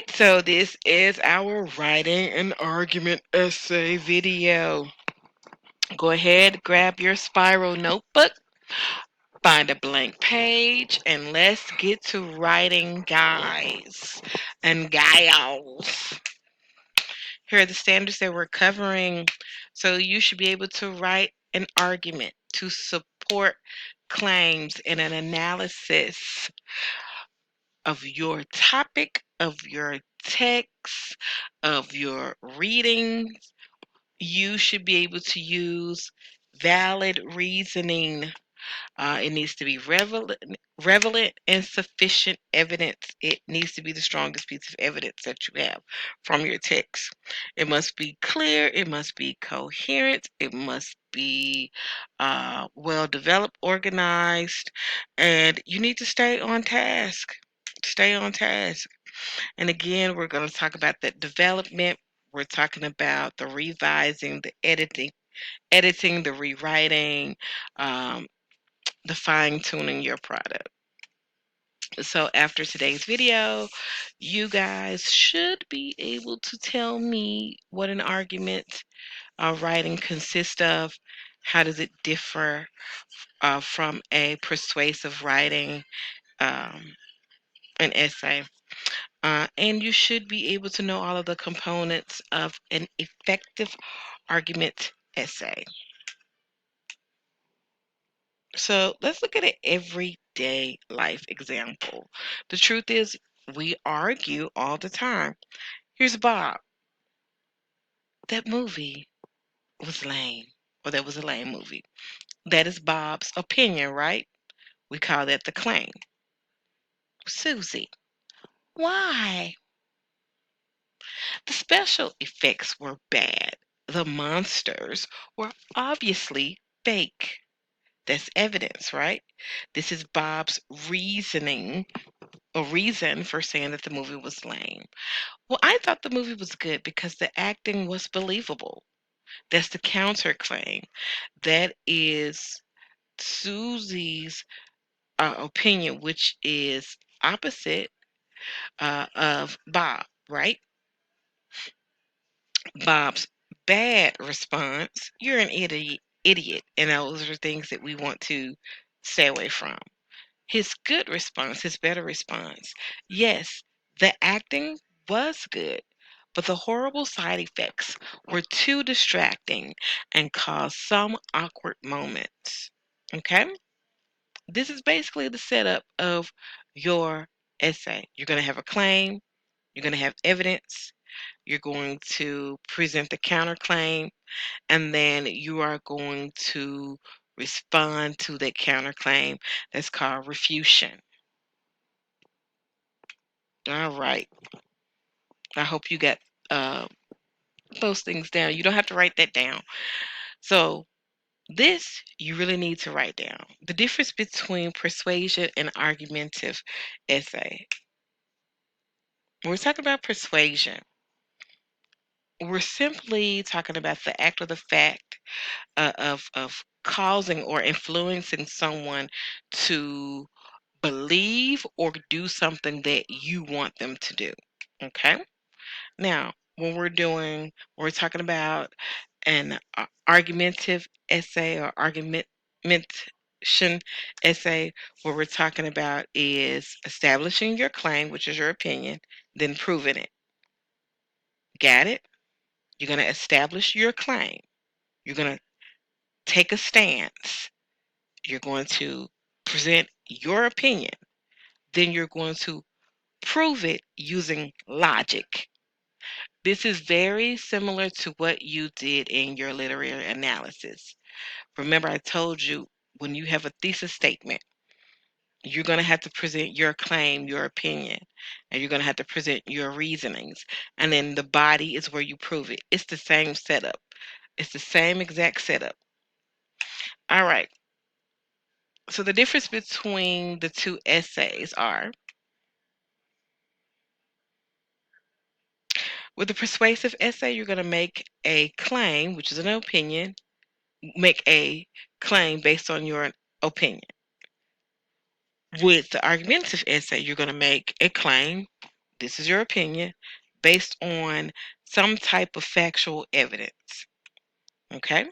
So this is our writing an argument essay video. Go ahead, grab your spiral notebook, find a blank page, and let's get to writing, guys and gals. Here are the standards that we're covering. So you should be able to write an argument to support claims in an analysis of your topic, of your text, of your reading. You should be able to use valid reasoning. It needs to be relevant and sufficient evidence. It needs to be the strongest piece of evidence that you have from your text. It must be clear. It must be coherent. It must be well developed, organized, and you need to stay on task. Stay on task. And again, we're going to talk about that development. We're talking about the revising, the editing, the rewriting, um, the fine tuning your product. So after today's video, you guys should be able to tell me what an argument writing consists of. How does it differ from a persuasive writing, an essay? And you should be able to know all of the components of an effective argument essay. So let's look at an everyday life example. The truth is, we argue all the time. Here's Bob. That movie was lame, or that was a lame movie. That is Bob's opinion, right? We call that the claim. Susie. Why? The special effects were bad. The monsters were obviously fake. That's evidence, right? This is Bob's reasoning, a reason for saying that the movie was lame. Well, I thought the movie was good because the acting was believable. That's the counterclaim. That is Susie's opinion, which is opposite of Bob, right? Bob's bad response, you're an idiot. And those are things that we want to stay away from. His good response, his better response, yes, the acting was good, but the horrible side effects were too distracting and caused some awkward moments. Okay? This is basically the setup of your essay. You're going to have a claim, you're going to have evidence, you're going to present the counterclaim, and then you are going to respond to that counterclaim. That's called refutation. All right. I hope you got uh, those things down. You don't have to write that down. So this you really need to write down. The difference between persuasion and argumentative essay. When we're talking about persuasion, we're simply talking about the act or the fact of causing or influencing someone to believe or do something that you want them to do. Okay? Now, when we're talking about an argumentative essay or argumentation essay, what we're talking about is establishing your claim, which is your opinion, then proving it. Got it? You're going to establish your claim. You're going to take a stance. You're going to present your opinion. Then you're going to prove it using logic. This is very similar to what you did in your literary analysis. Remember, I told you when you have a thesis statement, you're going to have to present your claim, your opinion, and you're going to have to present your reasonings. And then the body is where you prove it. It's the same setup, it's the same exact setup. All right. So the difference between the two essays are with the persuasive essay, you're going to make a claim, which is an opinion, make a claim based on your opinion. With the argumentative essay, you're going to make a claim this is your opinion based on some type of factual evidence. Okay?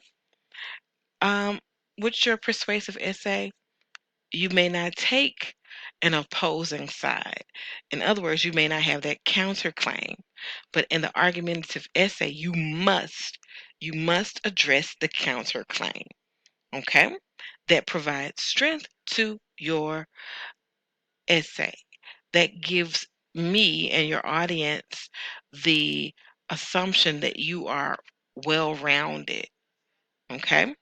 Um, with your persuasive essay, you may not take an opposing side. In other words, you may not have that counterclaim. But in the argumentative essay, you must address the counterclaim. Okay? That provides strength to your essay. That gives me and your audience the assumption that you are well rounded. Okay?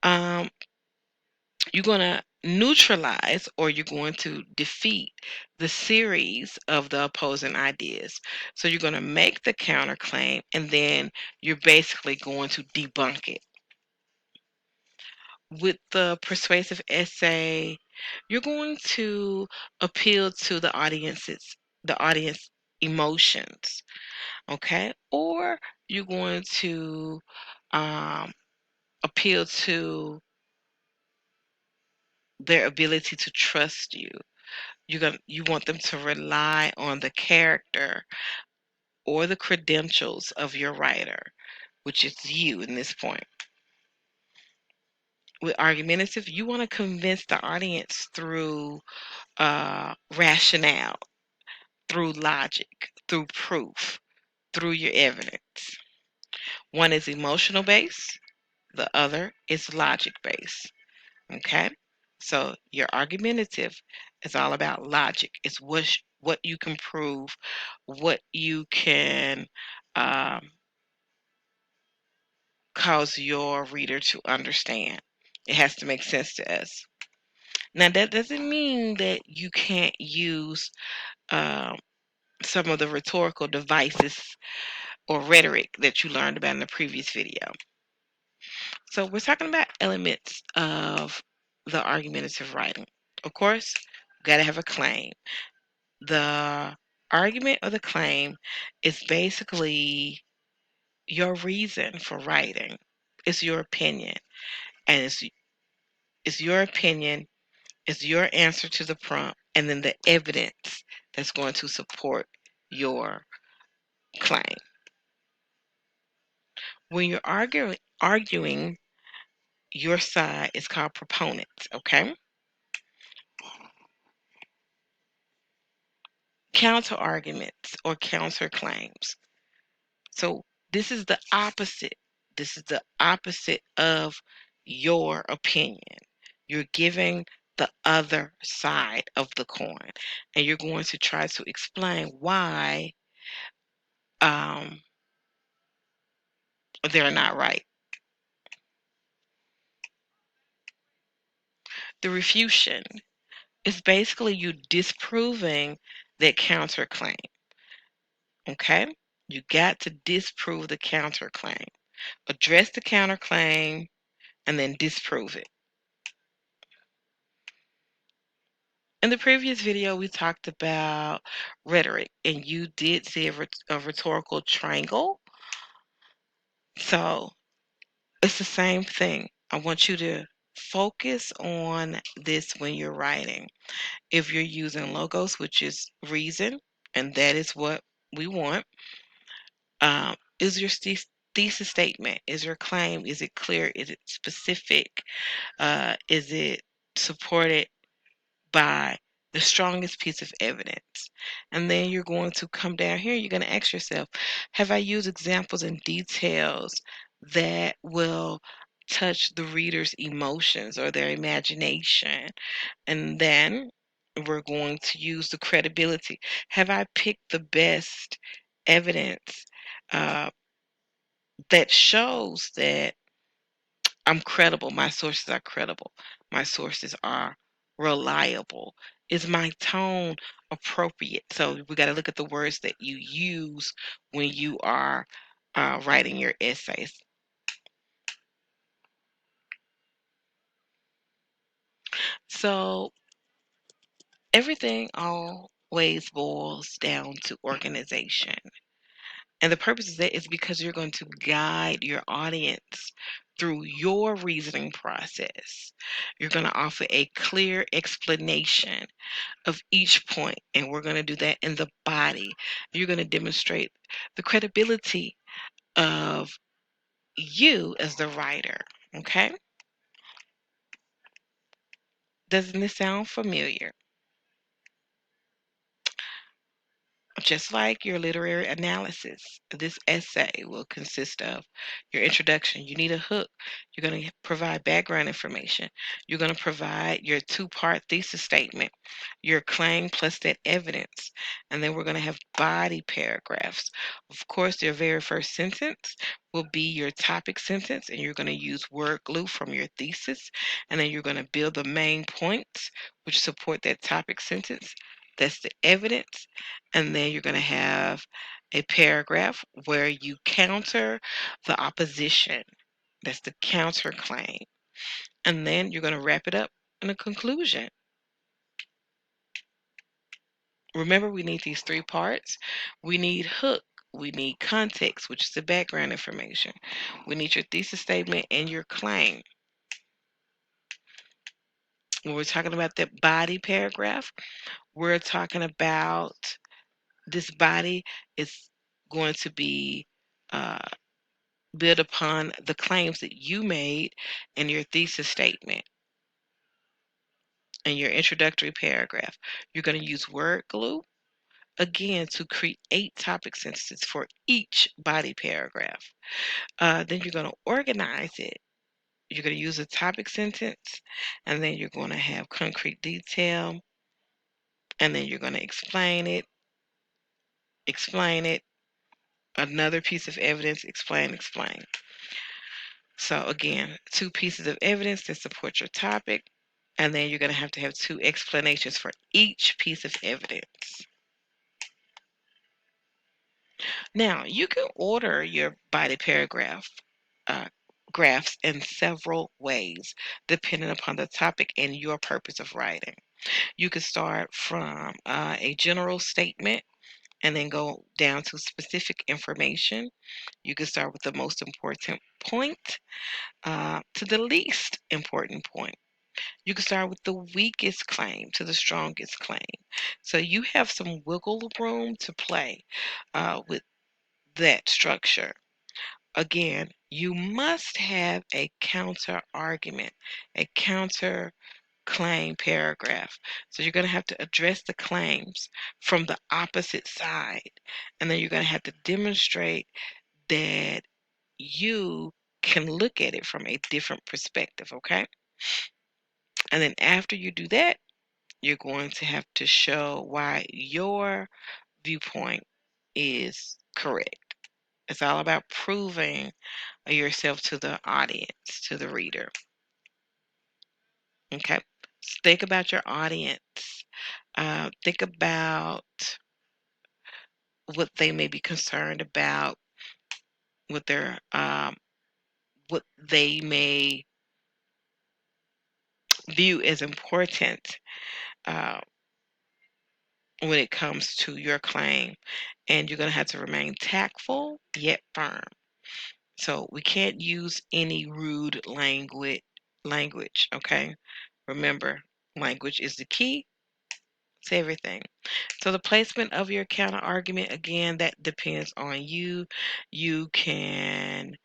Um, you're going to neutralize or you're going to defeat the series of the opposing ideas. So you're going to make the counterclaim and then you're basically going to debunk it. With the persuasive essay, you're going to appeal to the audience emotions, okay? Or you're going to um, appeal to their ability to trust you. You want them to rely on the character or the credentials of your writer, which is you in this point. With argumentative, you want to convince the audience through rationale, through logic, through proof, through your evidence. One is emotional based, the other is logic based. Okay? So your argumentative is all about logic. It's what you can prove, what you can um, cause your reader to understand. It has to make sense to us. Now, that doesn't mean that you can't use um, some of the rhetorical devices or rhetoric that you learned about in the previous video. So we're talking about elements of the argumentative writing. Of course, you got to have a claim. The argument or the claim is basically your reason for writing. It's your opinion. And it's your opinion, it's your answer to the prompt, and then the evidence that's going to support your claim. When you're arguing your side is called proponents, okay? Counter arguments or counterclaims. So this is the opposite. This is the opposite of your opinion. You're giving the other side of the coin, and you're going to try to explain why um, they're not right. The refutation is basically you disproving that counterclaim. Okay? You got to disprove the counterclaim. Address the counterclaim and then disprove it. In the previous video, we talked about rhetoric, and you did see a rhetorical triangle. So it's the same thing. I want you to focus on this when you're writing. If you're using logos, which is reason, and that is what we want, is your thesis statement, is your claim, is it clear, is it specific, is it supported by the strongest piece of evidence? And then you're going to come down here, you're going to ask yourself, have I used examples and details that will touch the reader's emotions or their imagination? And then we're going to use the credibility. Have I picked the best evidence uh, that shows that I'm credible? My sources are credible. My sources are reliable. Is my tone appropriate? So we got to look at the words that you use when you are writing your essays. So everything always boils down to organization. And the purpose of that is because you're going to guide your audience through your reasoning process. You're going to offer a clear explanation of each point, and we're going to do that in the body. You're going to demonstrate the credibility of you as the writer. Okay? Doesn't this sound familiar? Just like your literary analysis, this essay will consist of your introduction. You need a hook. You're going to provide background information. You're going to provide your two-part thesis statement, your claim plus that evidence. And then we're going to have body paragraphs. Of course, your very first sentence will be your topic sentence, and you're going to use word glue from your thesis. And then you're going to build the main points which support that topic sentence. That's the evidence. And then you're going to have a paragraph where you counter the opposition. That's the counterclaim. And then you're going to wrap it up in a conclusion. Remember, we need these three parts. We need hook. We need context, which is the background information. We need your thesis statement and your claim. When we're talking about that body paragraph, we're talking about this body is going to be build upon the claims that you made in your thesis statement and your introductory paragraph. You're going to use word glue again to create topic sentences for each body paragraph. Then you're going to organize it. You're going to use a topic sentence, and then you're going to have concrete detail, and then you're going to explain it, another piece of evidence, explain. So again, two pieces of evidence that support your topic, and then you're going to have two explanations for each piece of evidence. Now, you can order your body paragraph graphs in several ways, depending upon the topic and your purpose of writing. You can start from a general statement and then go down to specific information. You can start with the most important point to the least important point. You can start with the weakest claim to the strongest claim. So you have some wiggle room to play with that structure. Again, you must have a counter argument, a counter claim paragraph. So you're going to have to address the claims from the opposite side. And then you're going to have to demonstrate that you can look at it from a different perspective, okay? And then after you do that, you're going to have to show why your viewpoint is correct. It's all about proving yourself to the audience, to the reader. Okay? So think about your audience. Think about what they may be concerned about, what their what they may view as important uh, when it comes to your claim. And you're going to have to remain tactful yet firm. So we can't use any rude language, okay? Remember, language is the key to everything. So the placement of your counter argument, again, that depends on you. You can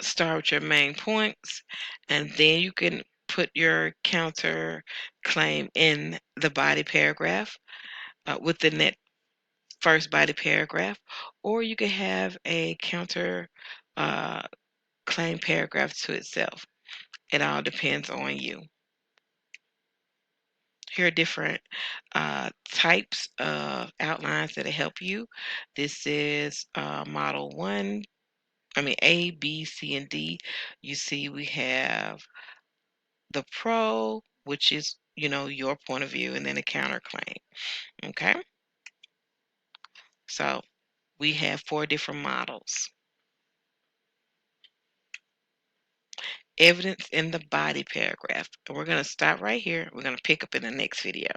start with your main points, and then you can put your counter claim in the body paragraph within that first body paragraph, or you could have a counter uh, claim paragraph to itself. It all depends on you. Here are different types of outlines that help you. This is model one. A, B, C, and D. You see we have the pro, which is, your point of view, and then a counterclaim. Okay? So we have 4 different models. Evidence in the body paragraph. And we're going to stop right here. We're going to pick up in the next video.